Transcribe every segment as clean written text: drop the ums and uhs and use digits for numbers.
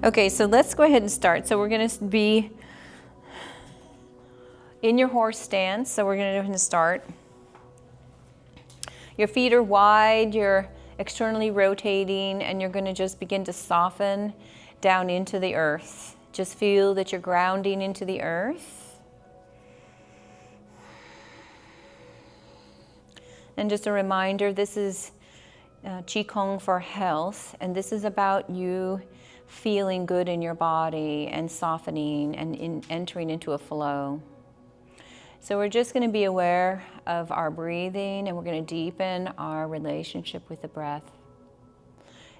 Okay, so let's go ahead and start. So we're going to be in your horse stance. So we're going to go ahead and start. Your feet are wide, you're externally rotating, and you're going to just begin to soften down into the earth. Just feel that you're grounding into the earth. And just a reminder, this is Qigong for health, and this is about you feeling good in your body and softening and entering into a flow. So we're just going to be aware of our breathing, and we're going to deepen our relationship with the breath.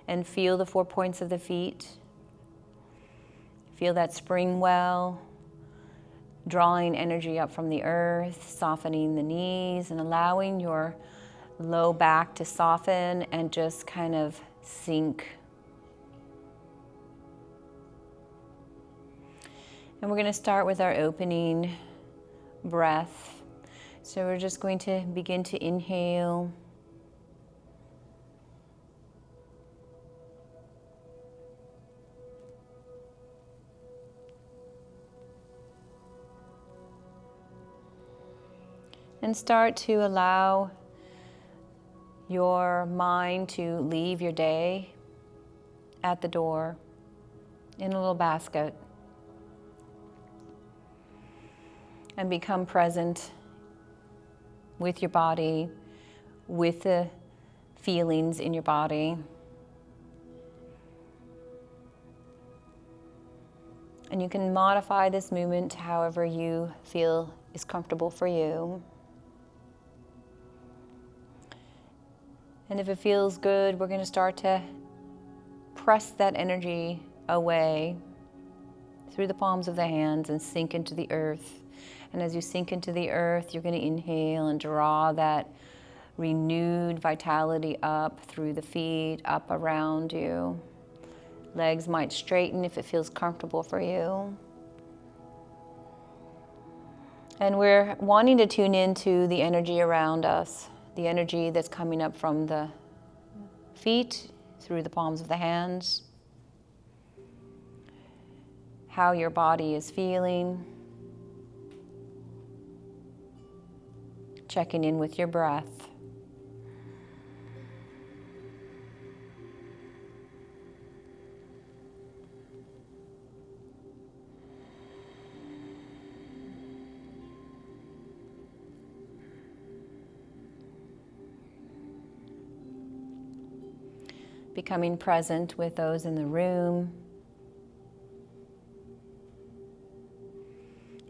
And feel the 4 points of the feet. Feel that spring well, drawing energy up from the earth, softening the knees, and allowing your low back to soften and just kind of sink. And we're going to start with our opening breath. So we're just going to begin to inhale. And start to allow your mind to leave your day at the door in a little basket. And become present with your body, with the feelings in your body. And you can modify this movement however you feel is comfortable for you. And if it feels good, we're going to start to press that energy away through the palms of the hands and sink into the earth. And as you sink into the earth, you're going to inhale and draw that renewed vitality up through the feet, up around you. Legs might straighten if it feels comfortable for you. And we're wanting to tune into the energy around us, the energy that's coming up from the feet, through the palms of the hands, how your body is feeling. Checking in with your breath. Becoming present with those in the room.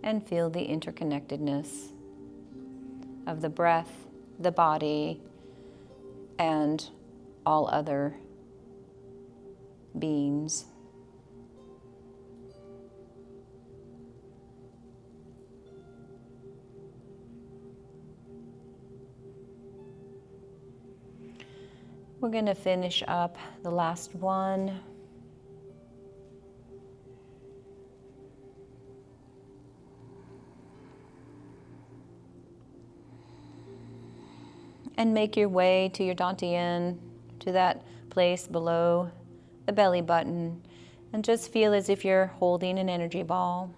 And feel the interconnectedness of the breath, the body, and all other beings. We're going to finish up the last one. And make your way to your dantian, to that place below the belly button, and just feel as if you're holding an energy ball.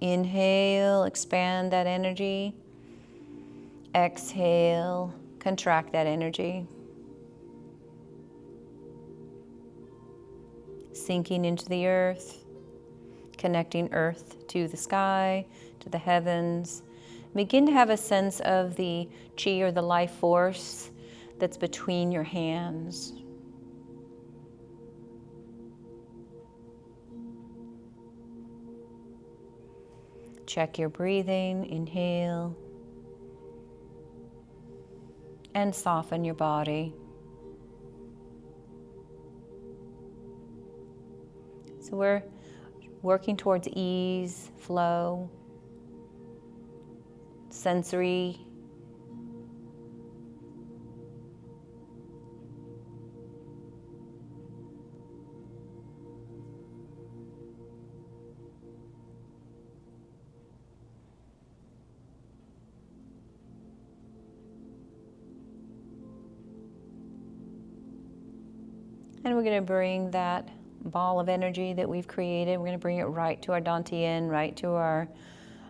Inhale, expand that energy. Exhale, contract that energy. Sinking into the earth, connecting earth to the sky, to the heavens. Begin to have a sense of the chi or the life force that's between your hands. Check your breathing, inhale, and soften your body. So we're working towards ease, flow, sensory. And we're going to bring that ball of energy that we've created, we're going to bring it right to our dantian, right to our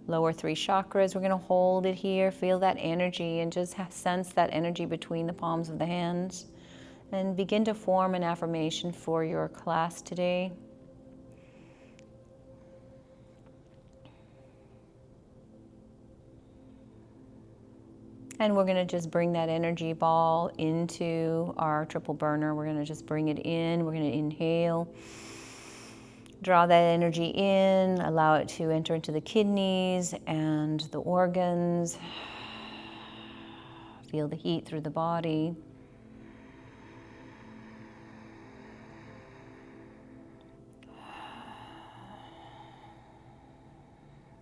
lower 3 chakras. We're going to hold it here, feel that energy, and just sense that energy between the palms of the hands. And begin to form an affirmation for your class today. And we're going to just bring that energy ball into our triple burner. We're going to just bring it in. We're going to inhale. Draw that energy in. Allow it to enter into the kidneys and the organs. Feel the heat through the body.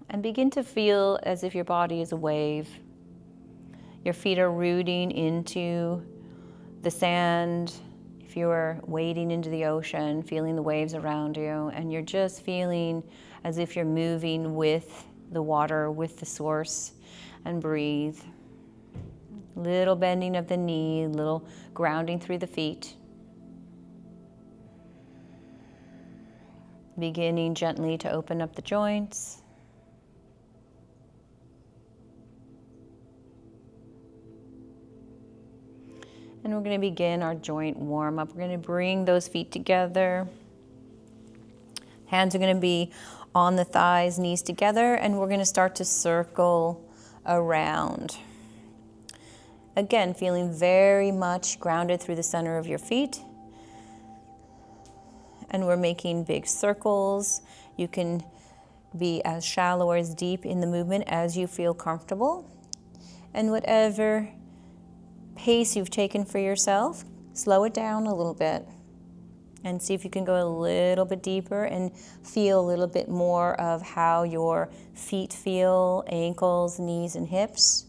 And begin to feel as if your body is a wave. Your feet are rooting into the sand. If you are wading into the ocean, feeling the waves around you, and you're just feeling as if you're moving with the water, with the source, and breathe. Little bending of the knee, little grounding through the feet. Beginning gently to open up the joints. And we're going to begin our joint warm-up. We're going to bring those feet together. Hands are going to be on the thighs, knees together, and we're going to start to circle around. Again, feeling very much grounded through the center of your feet. And we're making big circles. You can be as shallow or as deep in the movement as you feel comfortable. And whatever pace you've taken for yourself, slow it down a little bit and see if you can go a little bit deeper and feel a little bit more of how your feet feel, ankles, knees, and hips.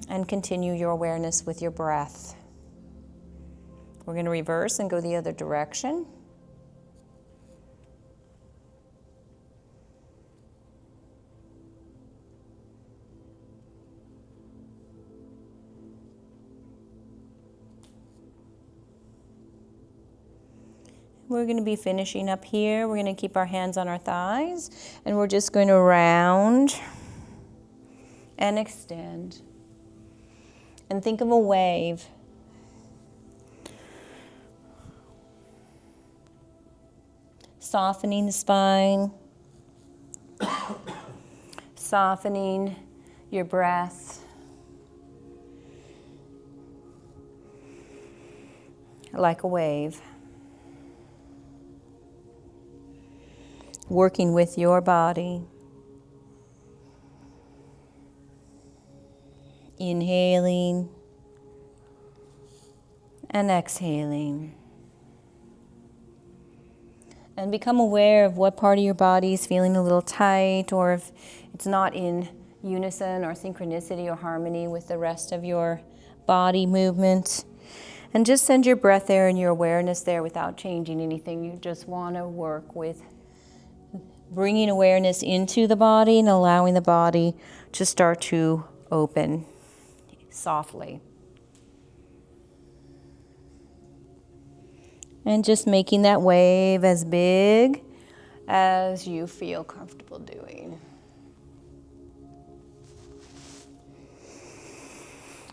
And continue your awareness with your breath. We're going to reverse and go the other direction. We're going to be finishing up here. We're going to keep our hands on our thighs, and we're just going to round and extend. And think of a wave. Softening the spine, softening your breath. Like a wave. Working with your body. Inhaling and exhaling. And become aware of what part of your body is feeling a little tight, or if it's not in unison or synchronicity or harmony with the rest of your body movement. And just send your breath there and your awareness there without changing anything. You just want to work with bringing awareness into the body and allowing the body to start to open softly. And just making that wave as big as you feel comfortable doing.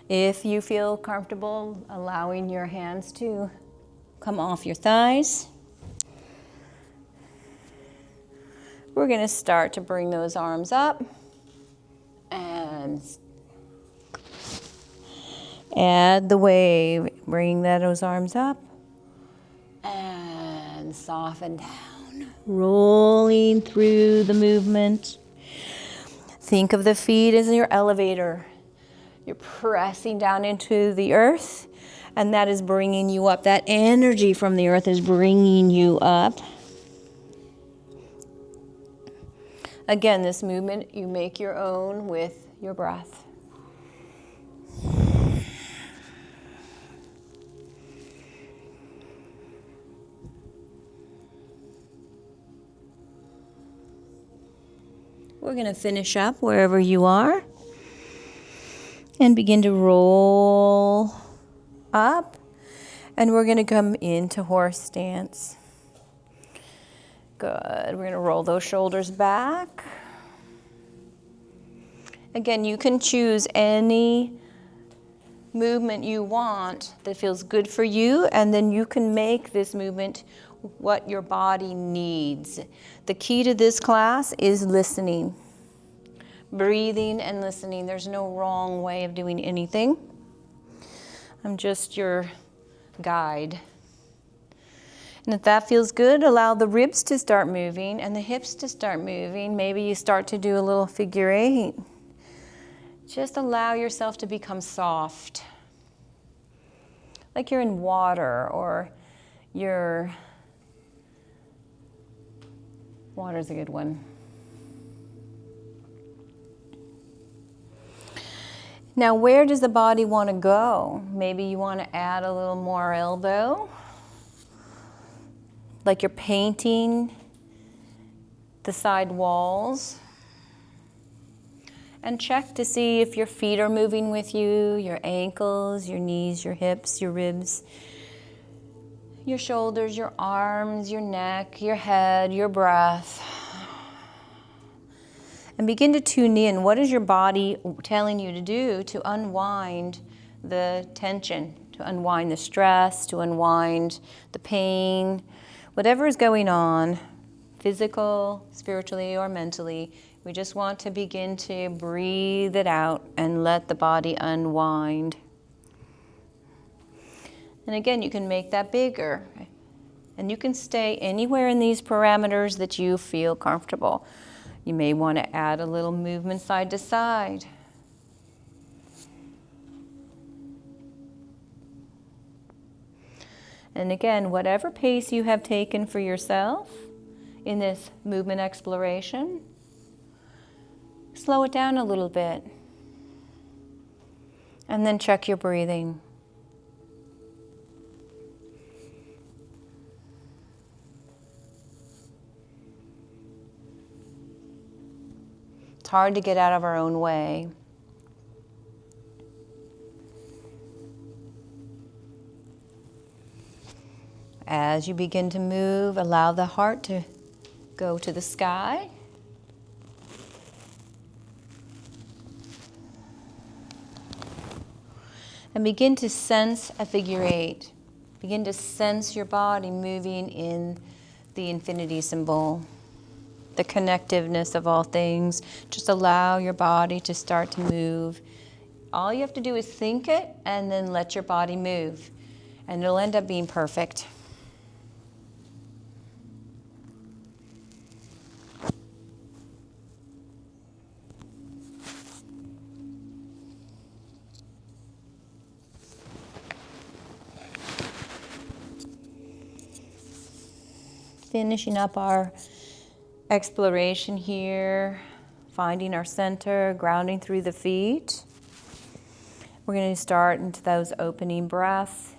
If you feel comfortable allowing your hands to come off your thighs, we're going to start to bring those arms up and add the wave. Bring those arms up and soften down, rolling through the movement. Think of the feet as your elevator. You're pressing down into the earth, and that is bringing you up. That energy from the earth is bringing you up. Again, this movement you make your own with your breath. We're going to finish up wherever you are and begin to roll up And we're going to come into horse stance. Good. We're going to roll those shoulders back. Again, you can choose any movement you want that feels good for you, and then you can make this movement what your body needs. The key to this class is listening. Breathing and listening. There's no wrong way of doing anything. I'm just your guide. And if that feels good, allow the ribs to start moving and the hips to start moving. Maybe you start to do a little figure 8. Just allow yourself to become soft. Like you're in water, or water's a good one. Now, where does the body want to go? Maybe you want to add a little more elbow. Like you're painting the side walls. And check to see if your feet are moving with you, your ankles, your knees, your hips, your ribs, your shoulders, your arms, your neck, your head, your breath. And begin to tune in. What is your body telling you to do to unwind the tension, to unwind the stress, to unwind the pain, whatever is going on, physical, spiritually, or mentally. We just want to begin to breathe it out and let the body unwind. And again, you can make that bigger. And you can stay anywhere in these parameters that you feel comfortable. You may want to add a little movement side to side. And again, whatever pace you have taken for yourself in this movement exploration, slow it down a little bit. And then check your breathing. It's hard to get out of our own way. As you begin to move, allow the heart to go to the sky. And begin to sense a figure 8. Begin to sense your body moving in the infinity symbol, the connectiveness of all things. Just allow your body to start to move. All you have to do is think it and then let your body move. And it'll end up being perfect. Finishing up our exploration here, finding our center, grounding through the feet. We're going to start into those opening breaths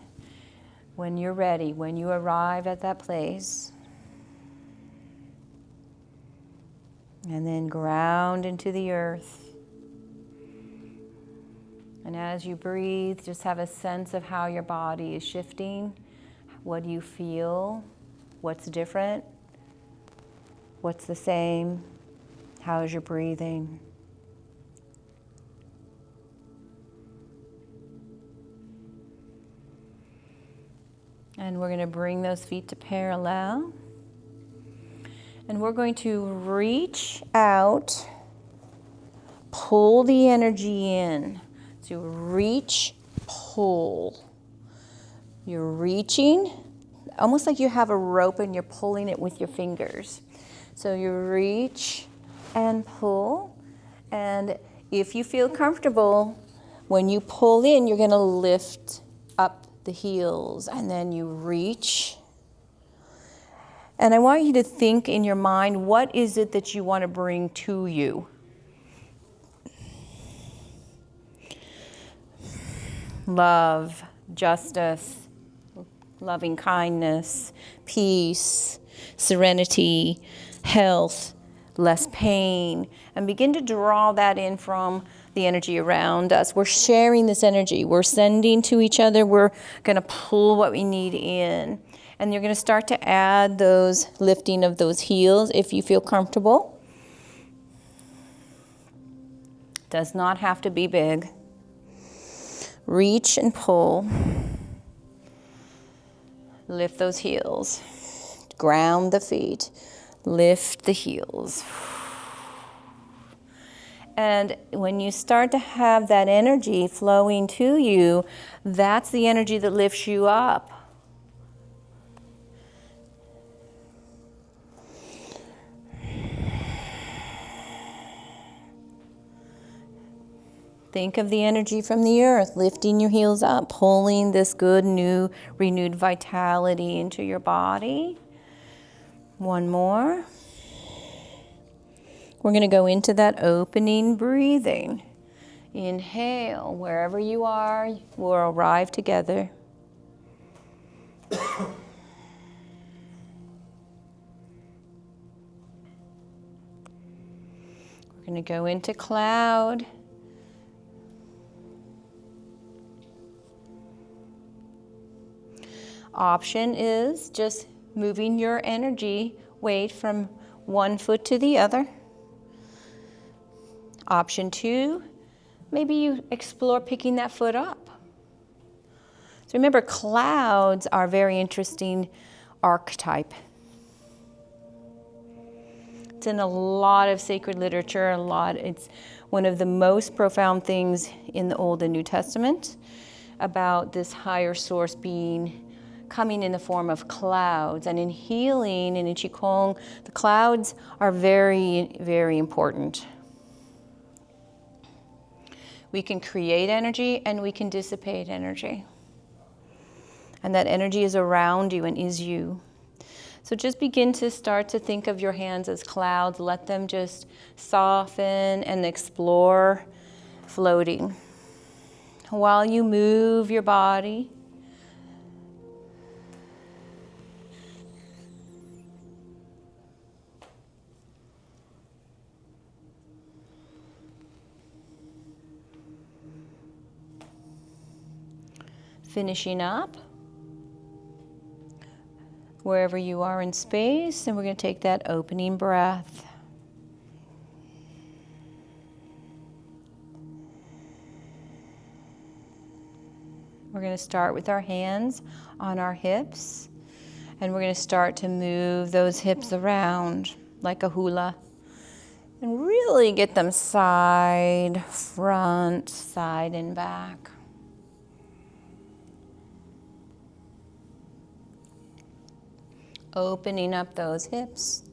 when you're ready, when you arrive at that place. And then ground into the earth. And as you breathe, just have a sense of how your body is shifting. What do you feel? What's different? What's the same? How is your breathing? And we're going to bring those feet to parallel. And we're going to reach out, pull the energy in. So reach, pull. You're reaching, almost like you have a rope and you're pulling it with your fingers. So you reach and pull. And if you feel comfortable, when you pull in, you're going to lift up the heels. And then you reach. And I want you to think in your mind, what is it that you want to bring to you? Love, justice, loving kindness, peace, serenity, health, less pain, and begin to draw that in from the energy around us. We're sharing this energy. We're sending to each other. We're going to pull what we need in. And you're going to start to add those lifting of those heels if you feel comfortable. Does not have to be big. Reach and pull. Lift those heels. Ground the feet. Lift the heels. And when you start to have that energy flowing to you, that's the energy that lifts you up. Think of the energy from the earth, lifting your heels up, pulling this good, new, renewed vitality into your body. One more. We're going to go into that opening breathing. Inhale, wherever you are, we'll arrive together. We're going to go into cloud. Option is just moving your energy weight from one foot to the other. Option 2, maybe you explore picking that foot up. So remember, clouds are a very interesting archetype. It's in a lot of sacred literature, it's one of the most profound things in the Old and New Testament about this higher source being coming in the form of clouds. And in healing and in Qigong, the clouds are very, very important. We can create energy and we can dissipate energy. And that energy is around you and is you. So just begin to start to think of your hands as clouds. Let them just soften and explore floating. While you move your body, finishing up wherever you are in space, and we're going to take that opening breath. We're going to start with our hands on our hips, and we're going to start to move those hips around like a hula and really get them side, front, side, and back. Opening up those hips.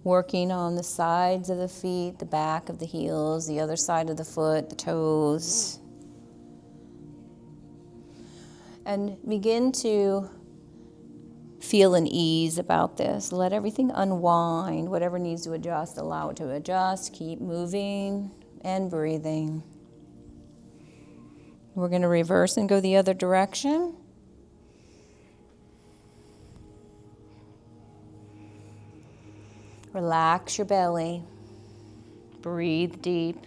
Working on the sides of the feet, the back of the heels, the other side of the foot, the toes. And begin to feel an ease about this. Let everything unwind. Whatever needs to adjust, allow it to adjust. Keep moving and breathing. We're going to reverse and go the other direction. Relax your belly. Breathe deep.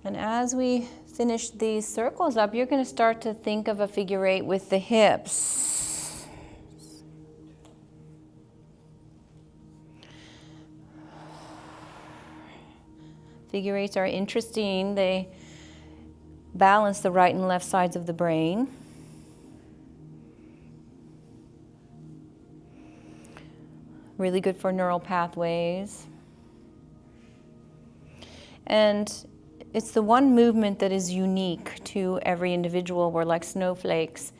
And as we finish these circles up, you're going to start to think of a figure 8 with the hips. Figure 8s are interesting. They balance the right and left sides of the brain. Really good for neural pathways. And it's the one movement that is unique to every individual. We're like snowflakes.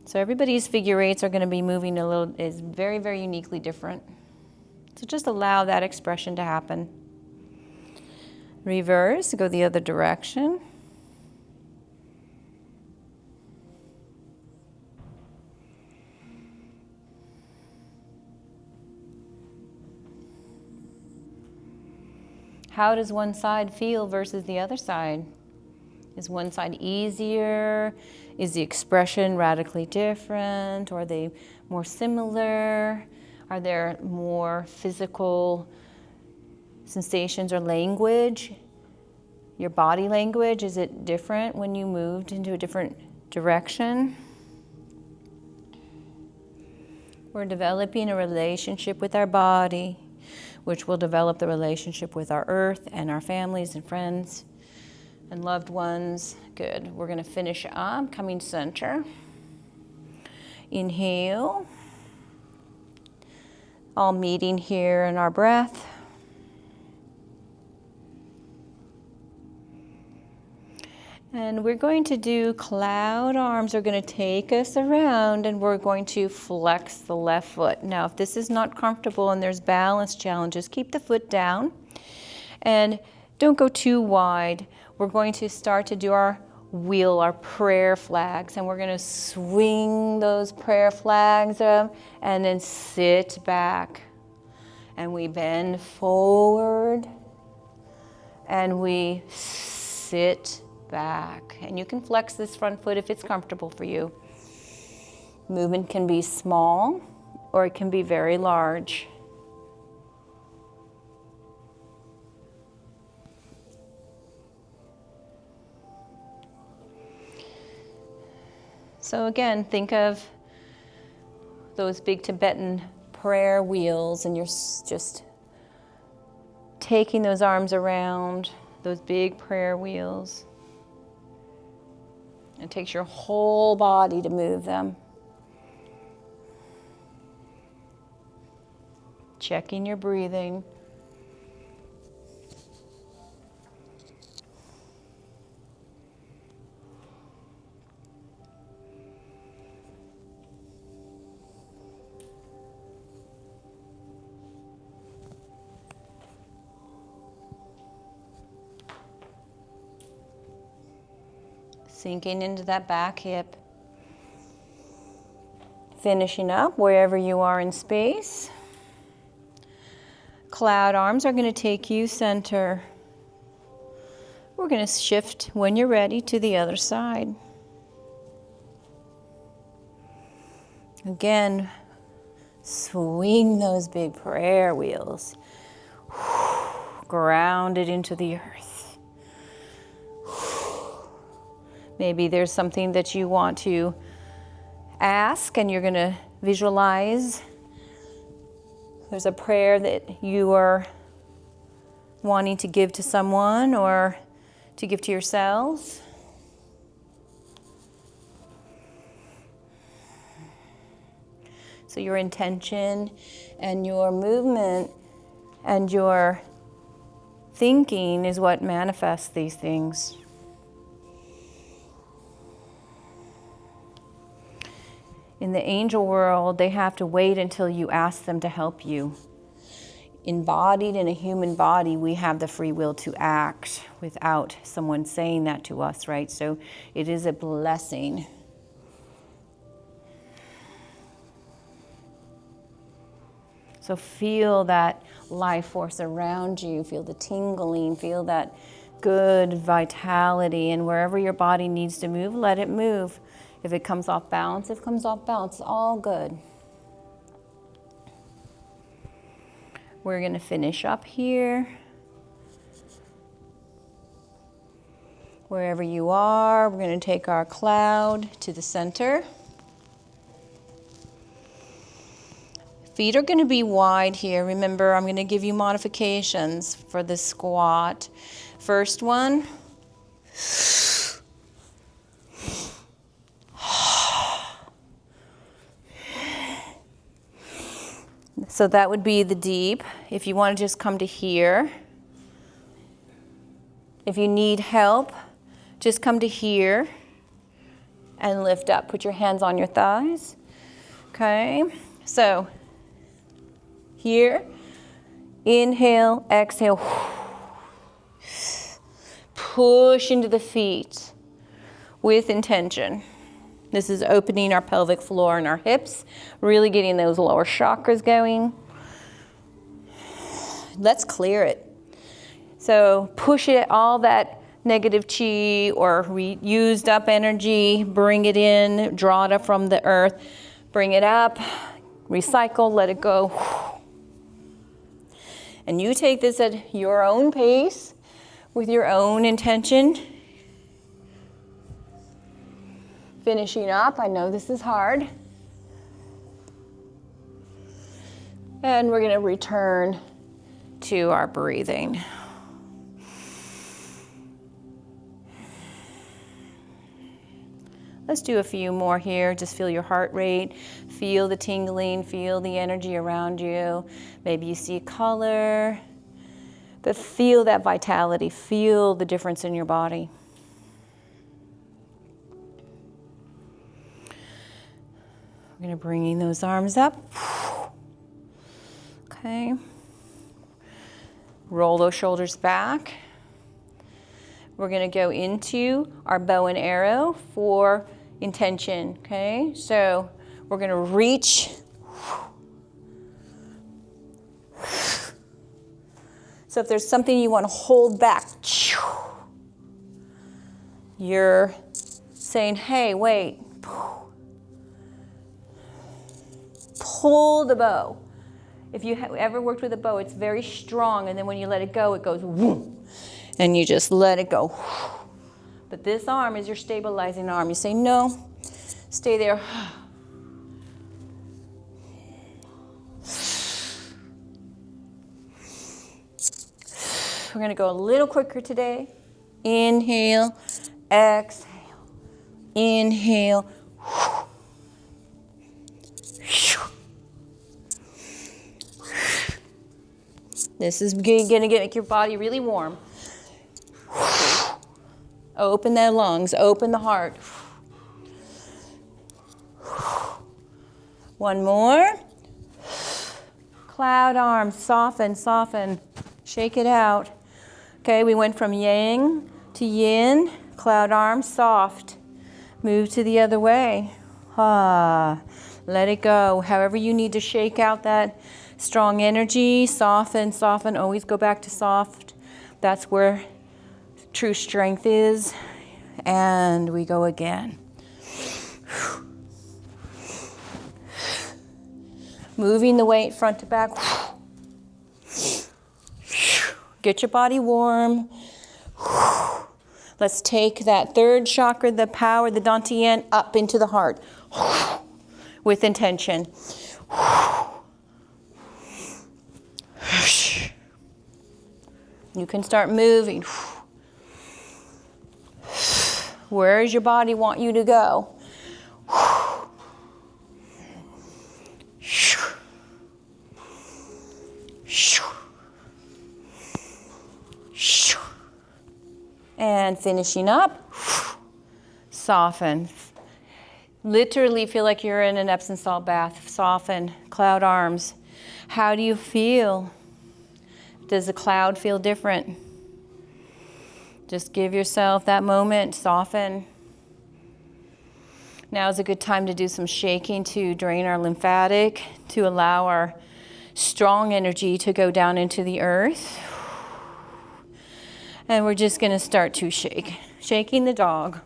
So everybody's figure 8s are going to be moving is very, very uniquely different. So just allow that expression to happen. Reverse, go the other direction. How does one side feel versus the other side? Is one side easier? Is the expression radically different? Are they more similar? Are there more physical sensations or language? Your body language, is it different when you moved into a different direction? We're developing a relationship with our body, which will develop the relationship with our earth and our families and friends and loved ones. Good. We're going to finish up, coming center. Inhale. All meeting here in our breath. And we're going to do cloud arms. Are going to take us around, and we're going to flex the left foot. Now, if this is not comfortable and there's balance challenges, keep the foot down and don't go too wide. We're going to start to do our wheel, our prayer flags, and we're going to swing those prayer flags up and then sit back. And we bend forward and we sit back. And you can flex this front foot if it's comfortable for you. Movement can be small or it can be very large. So again, think of those big Tibetan prayer wheels, and you're just taking those arms around those big prayer wheels. It takes your whole body to move them. Checking your breathing. Sinking into that back hip. Finishing up wherever you are in space. Cloud arms are going to take you center. We're going to shift when you're ready to the other side. Again, swing those big prayer wheels. Grounded into the earth. Maybe there's something that you want to ask and you're going to visualize. There's a prayer that you are wanting to give to someone or to give to yourself. So your intention and your movement and your thinking is what manifests these things. In the angel world, they have to wait until you ask them to help you. Embodied in a human body, we have the free will to act without someone saying that to us, right? So it is a blessing. So feel that life force around you, feel the tingling, feel that good vitality, and wherever your body needs to move, let it move. If it comes off balance, it comes off balance, all good. We're going to finish up here. Wherever you are, we're going to take our cloud to the center. Feet are going to be wide here. Remember, I'm going to give you modifications for the squat. First one. So that would be the deep. If you want to just come to here. If you need help, just come to here and lift up. Put your hands on your thighs. Okay, so here, inhale, exhale. Push into the feet with intention. This is opening our pelvic floor and our hips, really getting those lower chakras going. Let's clear it. So push it, all that negative chi or used up energy, bring it in, draw it up from the earth, bring it up, recycle, let it go. And you take this at your own pace, with your own intention. Finishing up, I know this is hard. And we're going to return to our breathing. Let's do a few more here. Just feel your heart rate, feel the tingling, feel the energy around you. Maybe you see color, but feel that vitality, feel the difference in your body. We're going to bring those arms up. Okay. Roll those shoulders back. We're going to go into our bow and arrow for intention, okay? So we're going to reach. So if there's something you want to hold back, you're saying, hey, wait. Pull the bow. If you have ever worked with a bow, it's very strong, and then when you let it go, it goes whoom, and you just let it go. But this arm is your stabilizing arm. You say, no, stay there. We're going to go a little quicker today. Inhale, exhale, inhale. This is going to make your body really warm. Open the lungs, open the heart. One more. Cloud arms, soften, soften. Shake it out. Okay, we went from yang to yin. Cloud arms, soft. Move to the other way. Ah, let it go. However you need to shake out that strong energy, soften, soften. Always go back to soft. That's where true strength is. And we go again. Moving the weight front to back. Get your body warm. Let's take that third chakra, the power, the dantian, up into the heart with intention. You can start moving. Where does your body want you to go? And finishing up, soften. Literally feel like you're in an Epsom salt bath. Soften, cloud arms. How do you feel? Does the cloud feel different? Just give yourself that moment, soften. Now is a good time to do some shaking to drain our lymphatic, to allow our strong energy to go down into the earth. And we're just going to start to shake. Shaking the dog,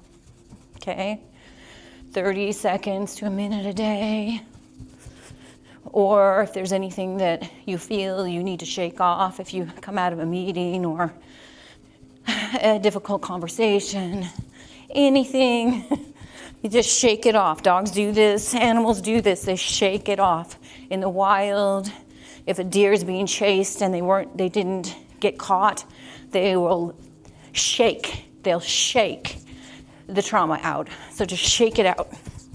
okay? 30 seconds to a minute a day. Or if there's anything that you feel you need to shake off, if you come out of a meeting or a difficult conversation, anything, you just shake it off. Dogs do this, animals do this, they shake it off. In the wild, if a deer is being chased and they didn't get caught, they will shake. They'll shake the trauma out. So just shake it out.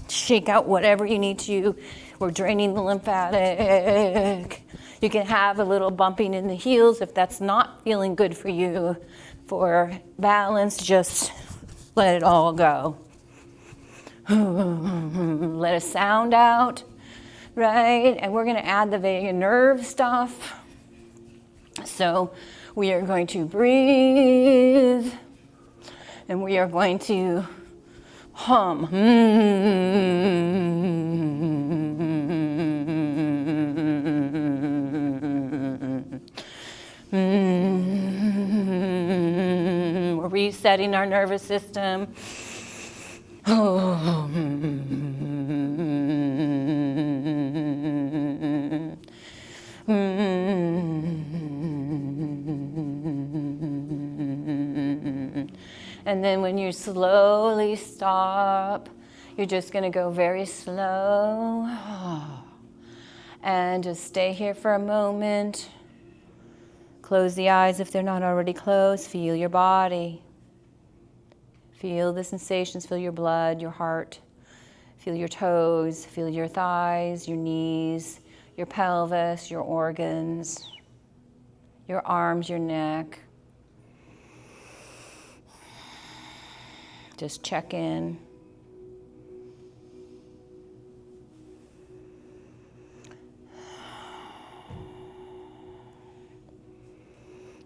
Shake out whatever you need to. We're draining the lymphatic. You can have a little bumping in the heels if that's not feeling good for you. For balance, just let it all go. Let a sound out, right? And we're going to add the vagus nerve stuff. So we are going to breathe, and we are going to hum. resetting our nervous system. And then when you slowly stop, you're just going to go very slow. And just stay here for a moment. Close the eyes if they're not already closed. Feel your body. Feel the sensations, feel your blood, your heart. Feel your toes, feel your thighs, your knees, your pelvis, your organs, your arms, your neck. Just check in.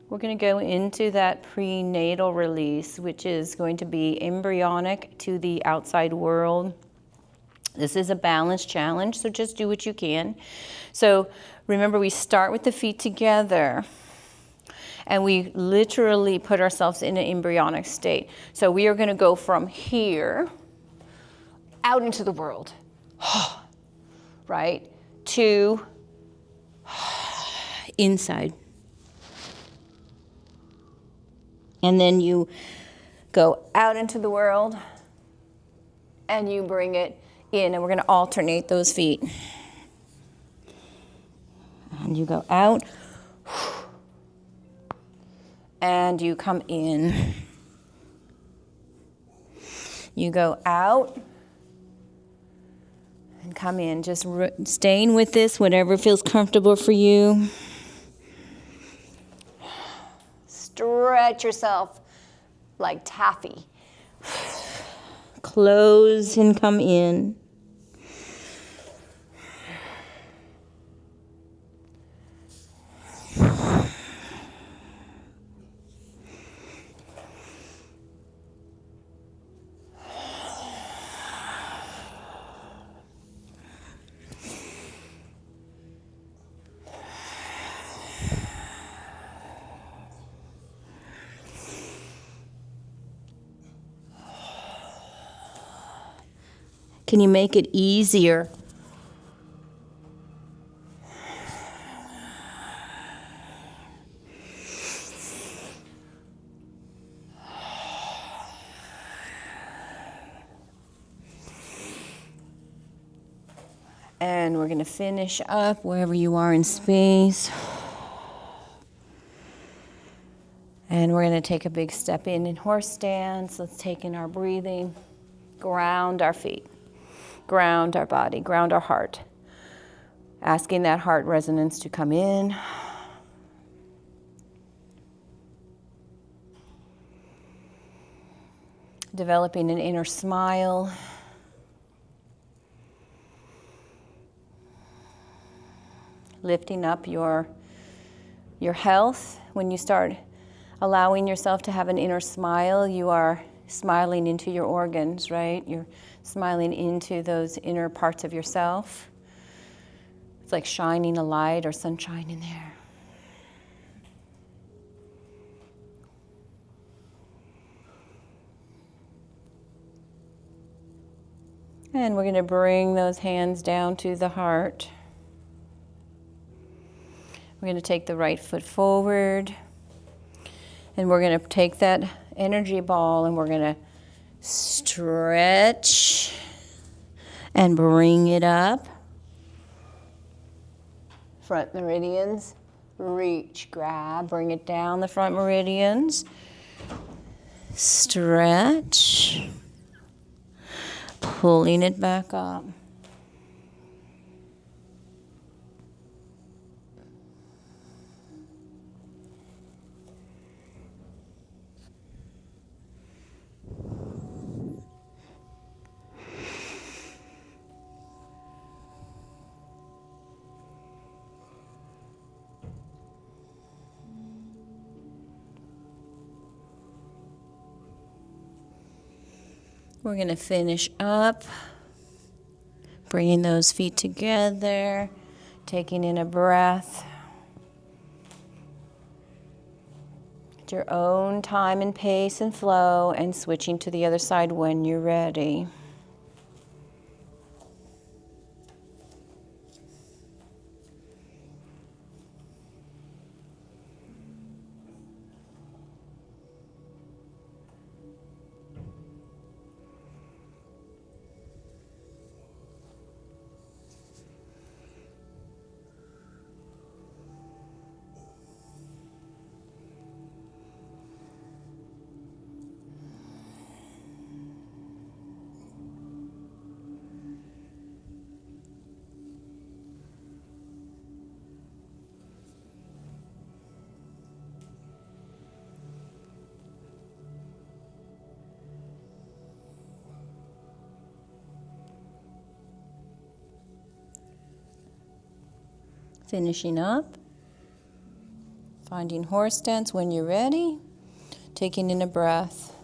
We're going to go into that prenatal release, which is going to be embryonic to the outside world. This is a balance challenge, so just do what you can. So remember, we start with the feet together, and we literally put ourselves in an embryonic state. So we are going to go from here out into the world, right, to inside. And then you go out into the world and you bring it in, and we're going to alternate those feet. And you go out and you come in. You go out and come in. Just staying with this, whatever feels comfortable for you. Stretch yourself like taffy. Close and come in. Can you make it easier? And we're going to finish up wherever you are in space. And we're going to take a big step in horse stance. Let's take in our breathing. Ground our feet. Ground our body, ground our heart. Asking that heart resonance to come in. Developing an inner smile. Lifting up your health. When you start allowing yourself to have an inner smile, you are smiling into your organs, right? You're smiling into those inner parts of yourself. It's like shining a light or sunshine in there. And we're going to bring those hands down to the heart. We're going to take the right foot forward. And we're going to take that energy ball and we're going to stretch and bring it up. Front meridians, reach, grab, bring it down the front meridians. Stretch, pulling it back up. We're going to finish up, bringing those feet together, taking in a breath. At your own time and pace and flow, and switching to the other side when you're ready. Finishing up, finding horse stance when you're ready, taking in a breath.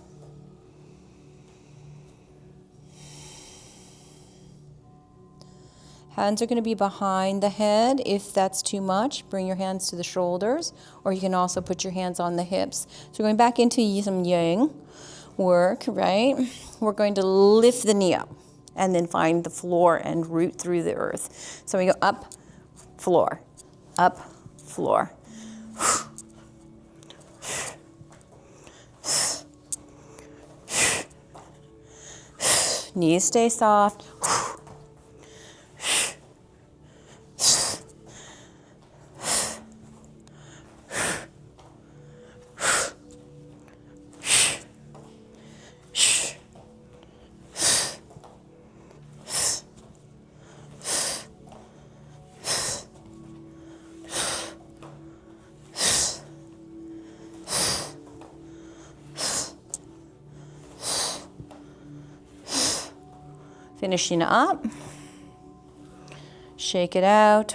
Hands are going to be behind the head. If that's too much, bring your hands to the shoulders, or you can also put your hands on the hips. So going back into some yang work, right? We're going to lift the knee up and then find the floor and root through the earth. So we go up, floor, up, floor. Knees stay soft. Finishing up, shake it out,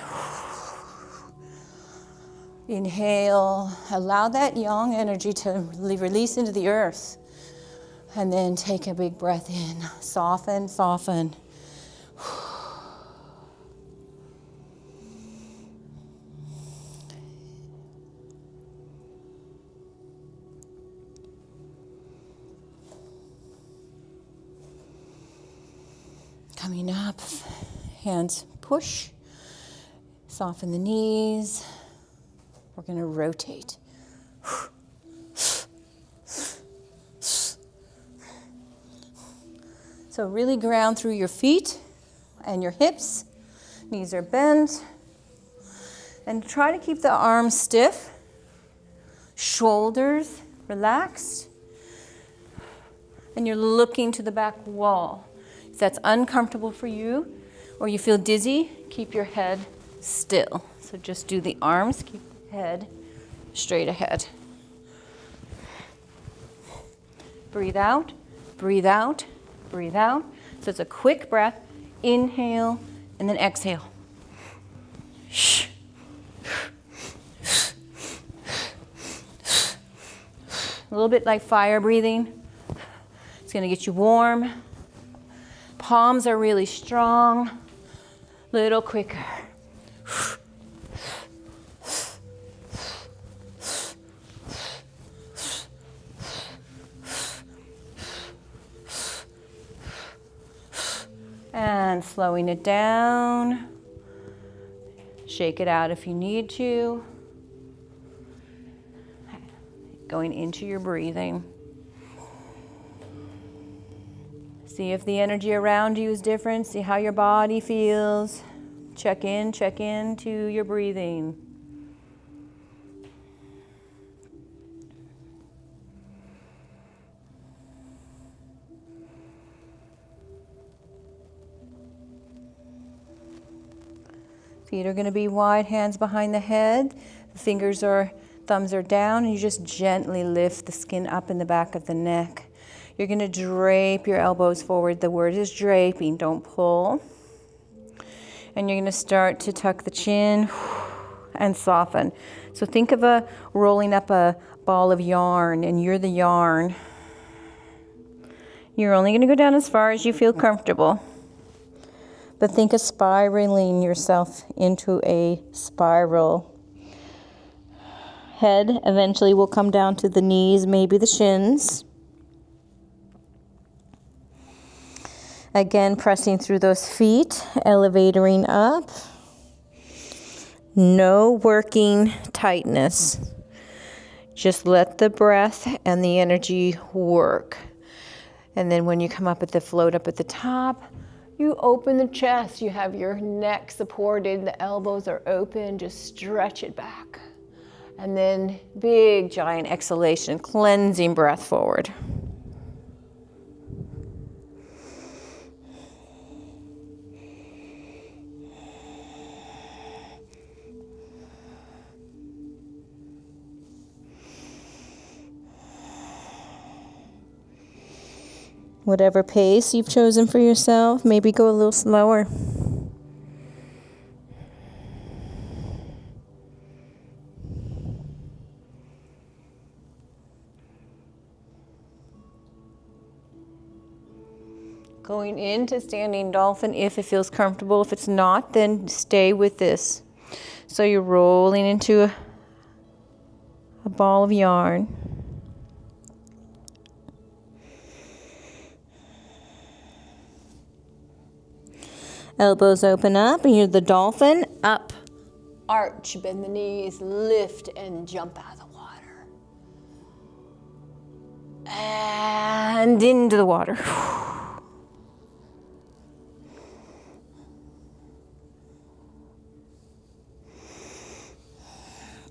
inhale, allow that yang energy to release into the earth, and then take a big breath in, soften, soften. Coming up, hands push, soften the knees. We're going to rotate. So really ground through your feet and your hips. Knees are bent. And try to keep the arms stiff, shoulders relaxed, and you're looking to the back wall. If that's uncomfortable for you or you feel dizzy, keep your head still. So just do the arms, keep the head straight ahead. Breathe out, breathe out, breathe out. So it's a quick breath, inhale, and then exhale. A little bit like fire breathing. It's going to get you warm. Palms are really strong. Little quicker. And slowing it down. Shake it out if you need to. Going into your breathing. See if the energy around you is different. See how your body feels. Check into your breathing. Feet are going to be wide, hands behind the head. The thumbs are down, and you just gently lift the skin up in the back of the neck. You're going to drape your elbows forward. The word is draping, don't pull. And you're going to start to tuck the chin and soften. So think of rolling up a ball of yarn, and you're the yarn. You're only going to go down as far as you feel comfortable. But think of spiraling yourself into a spiral. Head eventually will come down to the knees, maybe the shins. Again, pressing through those feet, elevating up. No working tightness. Just let the breath and the energy work. And then when you come up at the float up at the top, you open the chest. You have your neck supported. The elbows are open. Just stretch it back. And then big, giant exhalation, cleansing breath forward. Whatever pace you've chosen for yourself, maybe go a little slower. Going into standing dolphin if it feels comfortable. If it's not, then stay with this. So you're rolling into a ball of yarn. Elbows open up, and you're the dolphin. Up, arch, bend the knees, lift, and jump out of the water. And into the water.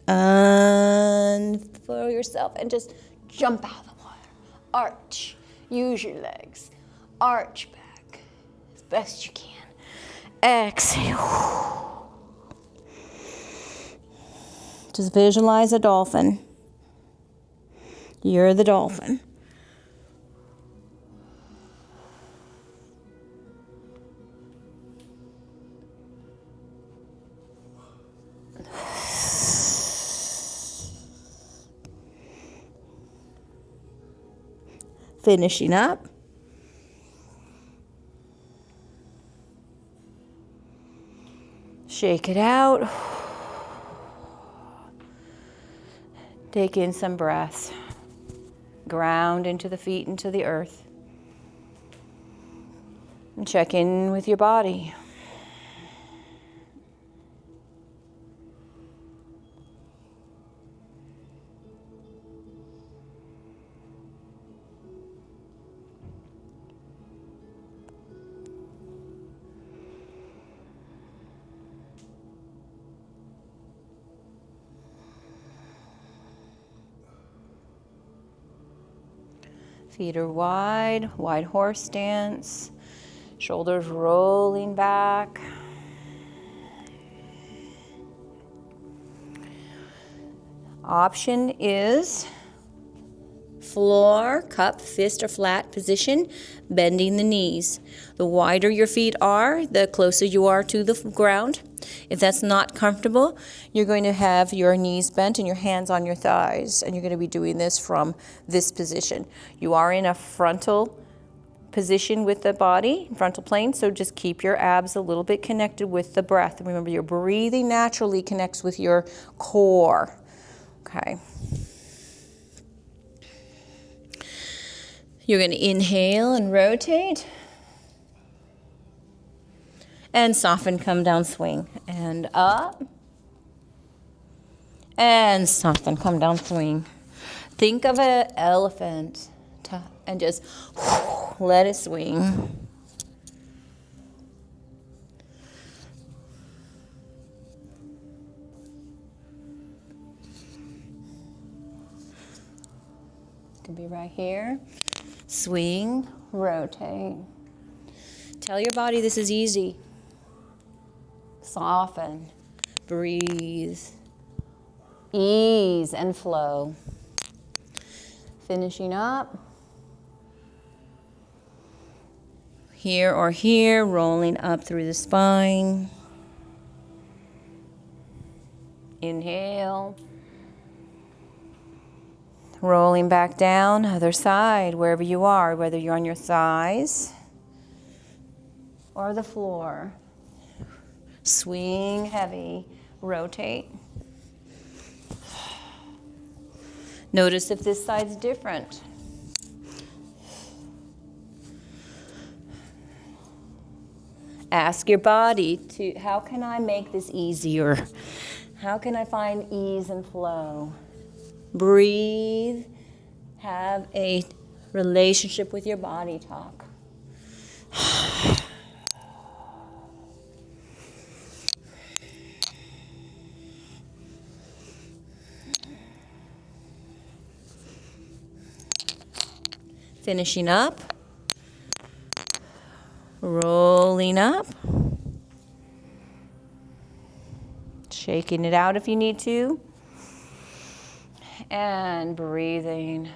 Unfurl yourself and just jump out of the water. Arch, use your legs. Arch back as best you can. Exhale. Just visualize a dolphin. You're the dolphin. Finishing up. Shake it out. Take in some breaths. Ground into the feet, into the earth. And check in with your body. Feet are wide, wide horse stance. Shoulders rolling back. Option is floor, cup, fist, or flat position, bending the knees. The wider your feet are, the closer you are to the ground. If that's not comfortable, you're going to have your knees bent and your hands on your thighs, and you're going to be doing this from this position. You are in a frontal position with the body, frontal plane, so just keep your abs a little bit connected with the breath. And remember, your breathing naturally connects with your core. Okay. You're going to inhale and rotate. And soften, come down, swing. And up. And soften, come down, swing. Think of an elephant and just let it swing. Could be right here. Swing, rotate. Tell your body this is easy. Soften, breathe, ease and flow. Finishing up. Here or here, rolling up through the spine. Inhale. Rolling back down, other side, wherever you are, whether you're on your thighs or the floor. Swing heavy, rotate. Notice if this side's different. Ask your body to, how can I make this easier? How can I find ease and flow? Breathe. Have a relationship with your body talk. Finishing up. Rolling up. Shaking it out if you need to. And breathing.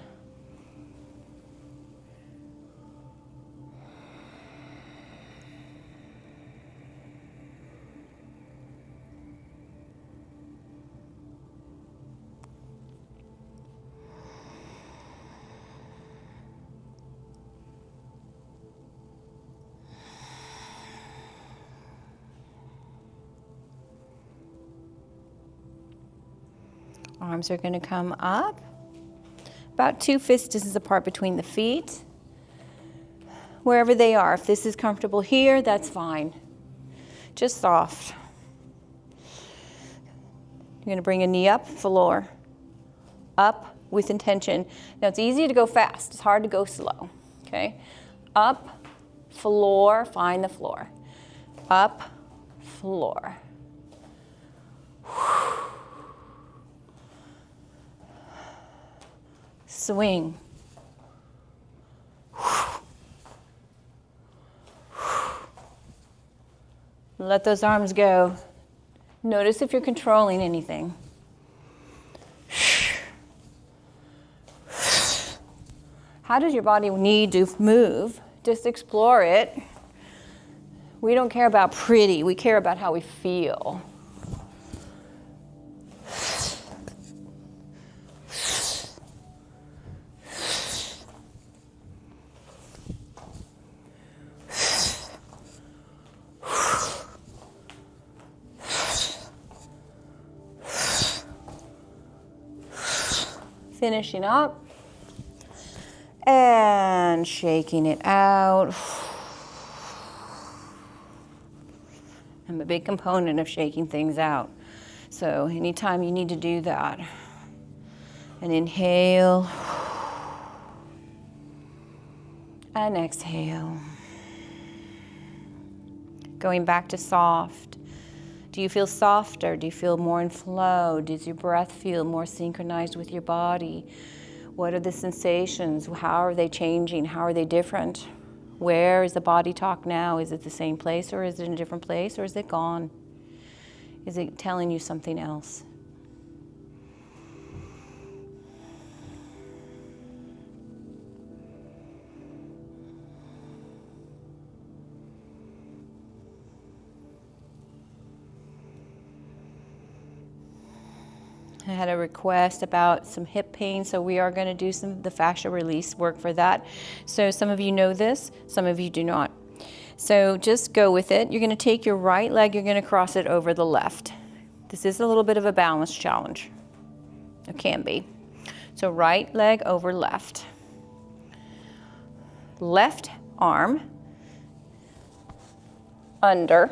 Arms are going to come up, about 2 fist distances apart between the feet, wherever they are. If this is comfortable here, that's fine. Just soft. You're going to bring a knee up, floor, up with intention. Now it's easy to go fast. It's hard to go slow. Okay, up, floor. Find the floor. Up, floor. Swing. Let those arms go. Notice if you're controlling anything. How does your body need to move? Just explore it. We don't care about pretty. We care about how we feel. Finishing up and shaking it out. I'm a big component of shaking things out. So anytime you need to do that, and inhale and exhale. Going back to soft. Do you feel softer? Do you feel more in flow? Does your breath feel more synchronized with your body? What are the sensations? How are they changing? How are they different? Where is the body talk now? Is it the same place, or is it in a different place, or is it gone? Is it telling you something else? I had a request about some hip pain, so we are going to do some of the fascia release work for that. So some of you know this, some of you do not. So just go with it. You're going to take your right leg, you're going to cross it over the left. This is a little bit of a balance challenge. It can be. So right leg over left. Left arm under,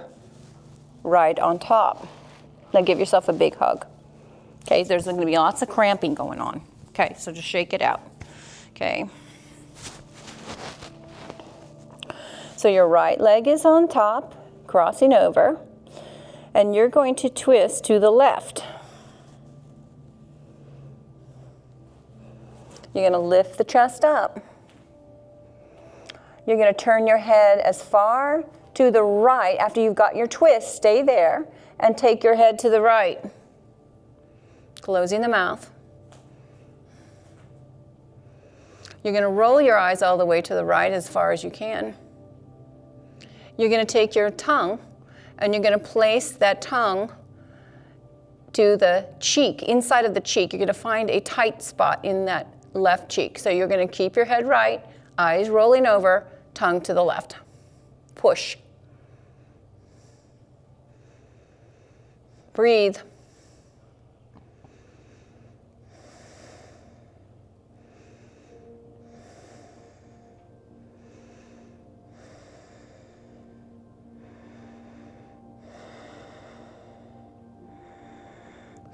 right on top. Now give yourself a big hug. Okay, there's going to be lots of cramping going on. Okay, so just shake it out. Okay. So your right leg is on top, crossing over, and you're going to twist to the left. You're going to lift the chest up. You're going to turn your head as far to the right. After you've got your twist, stay there and take your head to the right. Closing the mouth. You're going to roll your eyes all the way to the right as far as you can. You're going to take your tongue and you're going to place that tongue to the cheek, inside of the cheek. You're going to find a tight spot in that left cheek. So you're going to keep your head right, eyes rolling over, tongue to the left. Push. Breathe.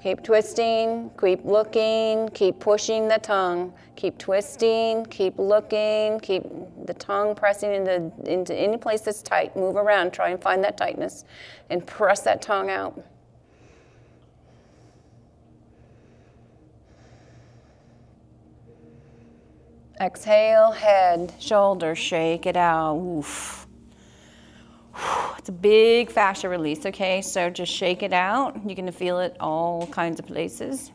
Keep twisting, keep looking, keep pushing the tongue. Keep twisting, keep looking, keep the tongue pressing into any place that's tight. Move around, try and find that tightness and press that tongue out. Exhale, head, shoulders, shake it out. Oof. It's a big fascia release, okay? So just shake it out. You're gonna feel it all kinds of places.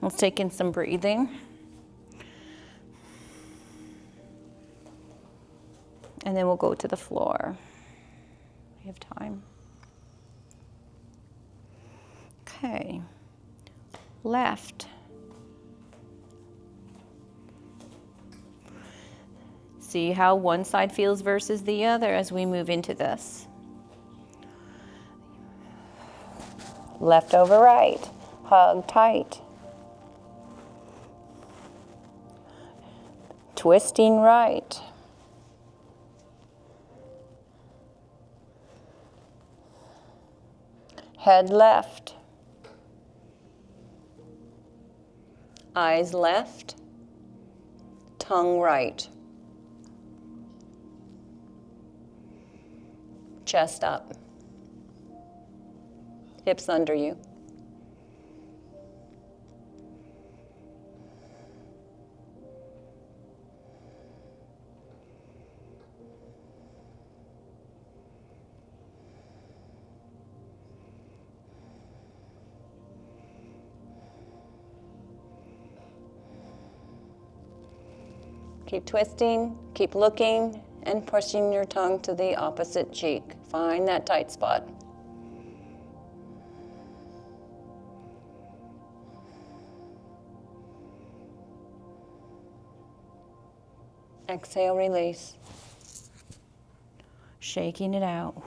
Let's take in some breathing. And then we'll go to the floor. We have time. Okay. Left. See how one side feels versus the other as we move into this. Left over right. Hug tight. Twisting right. Head left. Eyes left. Tongue right. Chest up. Hips under you. Keep twisting, keep looking, and pushing your tongue to the opposite cheek. Find that tight spot. Exhale, release. Shaking it out.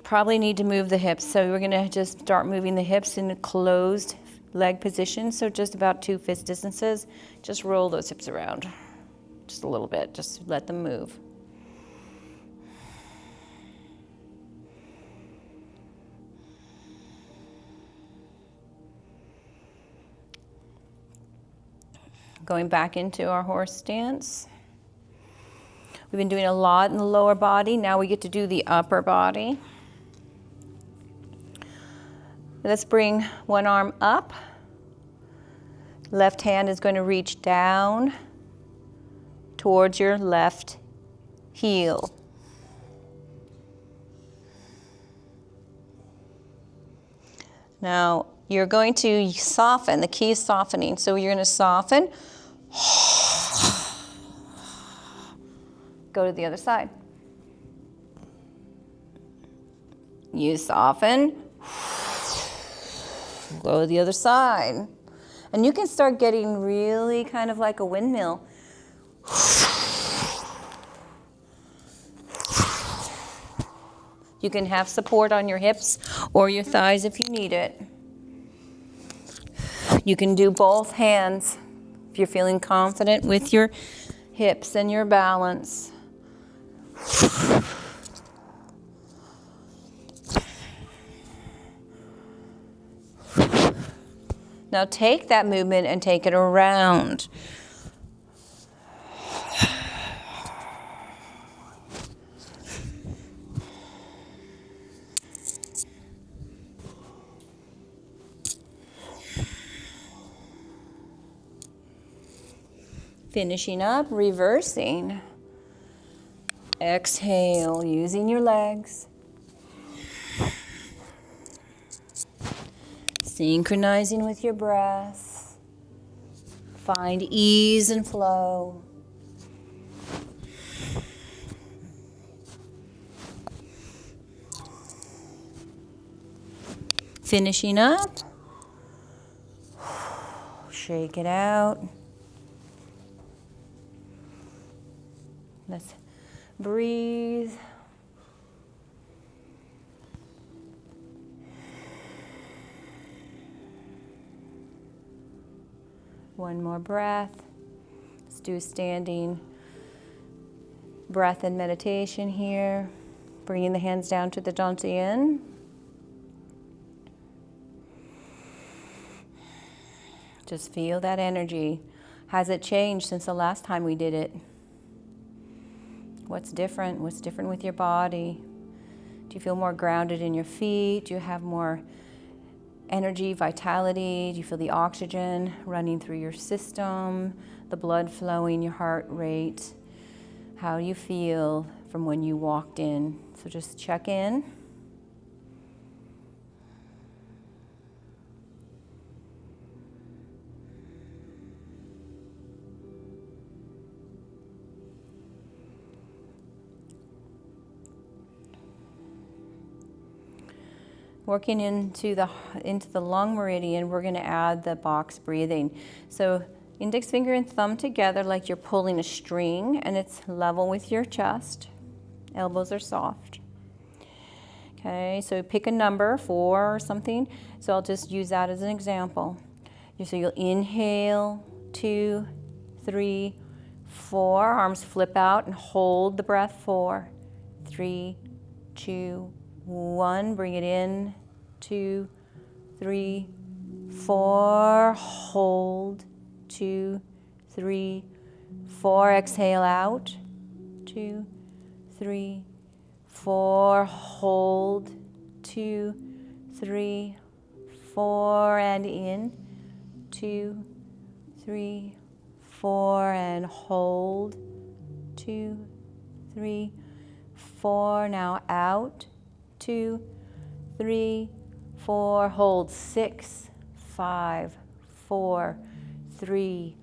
Probably need to move the hips, so we're gonna just start moving the hips in a closed leg position, so just about 2 fist distances. Just roll those hips around, just a little bit, just let them move. Going back into our horse stance. We've been doing a lot in the lower body, now we get to do the upper body. Let's bring one arm up. Left hand is going to reach down towards your left heel. Now, you're going to soften. The key is softening. So you're going to soften. Go to the other side. You soften. Go to the other side. And you can start getting really kind of like a windmill. You can have support on your hips or your thighs if you need it. You can do both hands if you're feeling confident with your hips and your balance. Now take that movement and take it around. Finishing up, reversing. Exhale, using your legs. Synchronizing with your breath. Find ease and flow. Finishing up. Shake it out. Let's breathe. One more breath. Let's do standing breath and meditation here. Bringing the hands down to the dantian. Just feel that energy. Has it changed since the last time we did it? What's different? What's different with your body? Do you feel more grounded in your feet? Do you have more energy, vitality? Do you feel the oxygen running through your system, the blood flowing, your heart rate? How do you feel from when you walked in? So just check in. Working into the lung meridian, we're going to add the box breathing. So index finger and thumb together like you're pulling a string, and it's level with your chest. Elbows are soft. Okay, so pick a number, 4 or something. So I'll just use that as an example. So you'll inhale, 2, 3, 4. Arms flip out and hold the breath, 4, 3, 2, 1, bring it in, 2, 3, 4, hold, 2, 3, 4, exhale out, 2, 3, 4, hold, 2, 3, 4, and in, 2, 3, 4, and hold, 2, 3, 4, now out, 2, 3, 4, hold, 6, 5, 4, 3,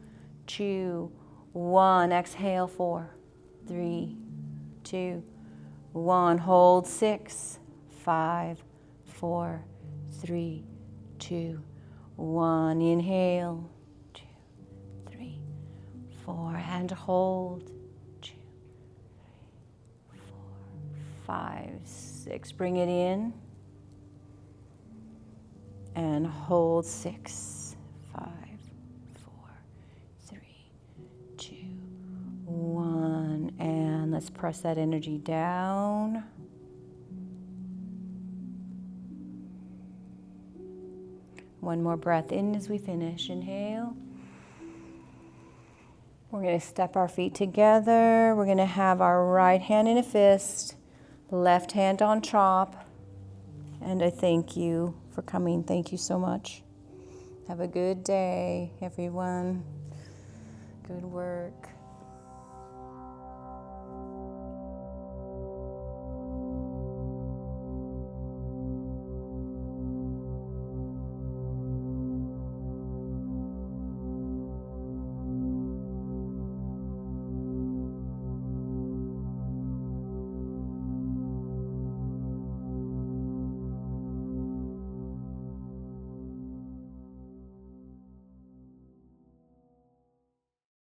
2, 1, exhale, 4, 3, 2, 1, hold, 6, 5, 4, 3, 2, 1, inhale, 2, 3, 4, and hold, 2, 3, 4, 5, 6, bring it in, and hold, 6, 5, 4, 3, 2, 1, and let's press that energy down. One more breath in as we finish. Inhale. We're going to step our feet together. We're going to have our right hand in a fist, left hand on top, and I thank you for coming. Thank you so much. Have a good day, everyone. Good work.